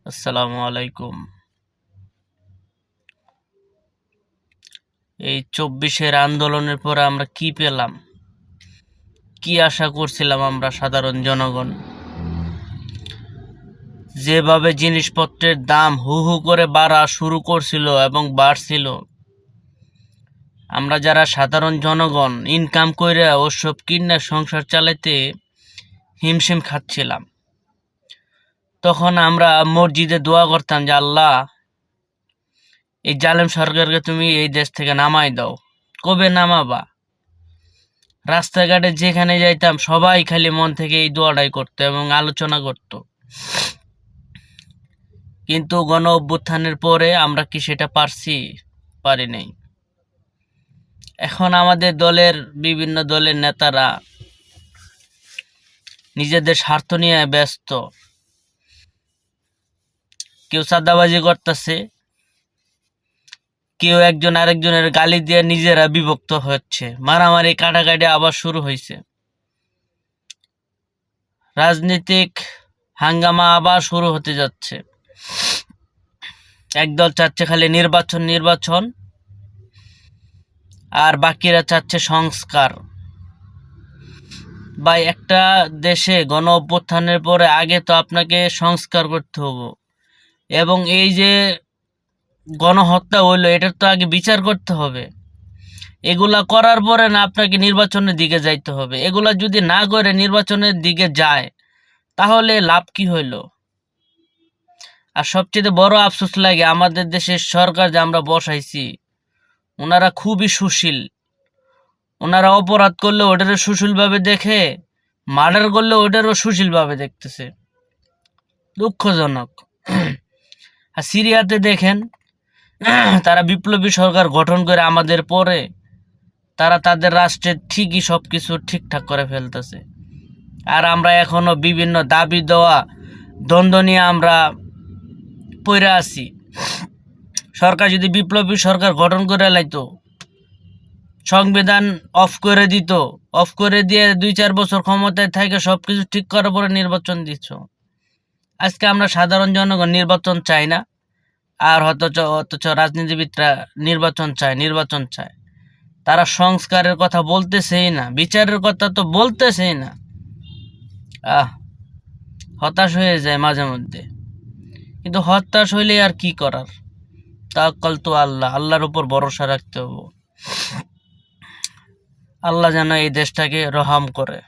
আসসালামু আলাইকুম। এই ২৪-এর আন্দোলনের পরে আমরা কি পেলাম, কি আশা করছিলাম আমরা সাধারণ জনগণ? যেভাবে জিনিসপত্রের দাম হু হু করে বাড়া শুরু করছিল এবং বাড়ছিল, আমরা যারা সাধারণ জনগণ ইনকাম কইরা ওসব কিনা সংসার চালাইতে হিমশিম খাচ্ছিলাম। তখন আমরা মসজিদে দোয়া করতাম যে আল্লাহ, এই জালেম সরকারকে তুমি এই দেশ থেকে নামাই দাও। কবে নামাবা? রাস্তাঘাটে যেখানে যাইতাম সবাই খালি মন থেকে এই দোয়াটাই করতো এবং আলোচনা করত। কিন্তু গণ অভ্যুত্থানের পরে আমরা কি সেটা পারি নাই। এখন আমাদের বিভিন্ন দলের নেতারা নিজেদের স্বার্থ নিয়ে ব্যস্ত। কেউ চাঁদাবাজি করতেছে, কেউ একজন আরেকজনের গালি দিয়ে নিজেরা বিভক্ত হচ্ছে, মারামারি কাটাকাটি আবার শুরু হয়েছে, রাজনৈতিক হাঙ্গামা আবার শুরু হতে যাচ্ছে। একদল চাচ্ছে খালি নির্বাচন, আর বাকিরা চাচ্ছে সংস্কার। বা একটা দেশে গণ অভ্যুত্থানের পরে আগে তো আপনাকে সংস্কার করতে হবে, এবং এই যে গণহত্যা হইলো এটার তো আগে বিচার করতে হবে। এগুলা করার পরে না আপনাকে নির্বাচনের দিকে যাইতে হবে। এগুলা যদি না করে নির্বাচনের দিকে যায় তাহলে লাভ কি হইলো? আর সবচেয়ে বড় আফসোস লাগে আমাদের দেশের সরকার যে আমরা বসাইছি, ওনারা খুবই সুশীল। ওনারা অপরাধ করলে ওটারও সুশীলভাবে দেখে, মার্ডার করলে ওটারও সুশীলভাবে দেখতেছে। দুঃখজনক। আর সিরিয়াতে দেখেন, তারা বিপ্লবী সরকার গঠন করে আমাদের পরে তারা তাদের রাষ্ট্রের ঠিকই সবকিছু ঠিকঠাক করে ফেলতেছে, আর আমরা এখনো বিভিন্ন দাবি দেওয়া দ্বন্দ্ব নিয়ে আমরা পইরা আছি। সরকার যদি বিপ্লবী সরকার গঠন করে লাইতো, সংবিধান অফ করে দিয়ে ২-৪ বছর ক্ষমতায় থাকে সবকিছু ঠিক করার পরে নির্বাচন দিচ্ছ। আজকে আমরা সাধারণ জনগণ নির্বাচন চাই না, আর অথচ রাজনীতিবিদরা নির্বাচন চায়। তারা সংস্কারের কথা বলতেছেই না, বিচারের কথা তো বলতেছেই না। হতাশ হয়ে যায় মাঝে মধ্যে। কিন্তু হতাশ হইলে আর কি করার? তাওয়াক্কাল তো আল্লাহর উপর ভরসা রাখতে হবে। আল্লাহ যেন এই দেশটাকে রহম করে।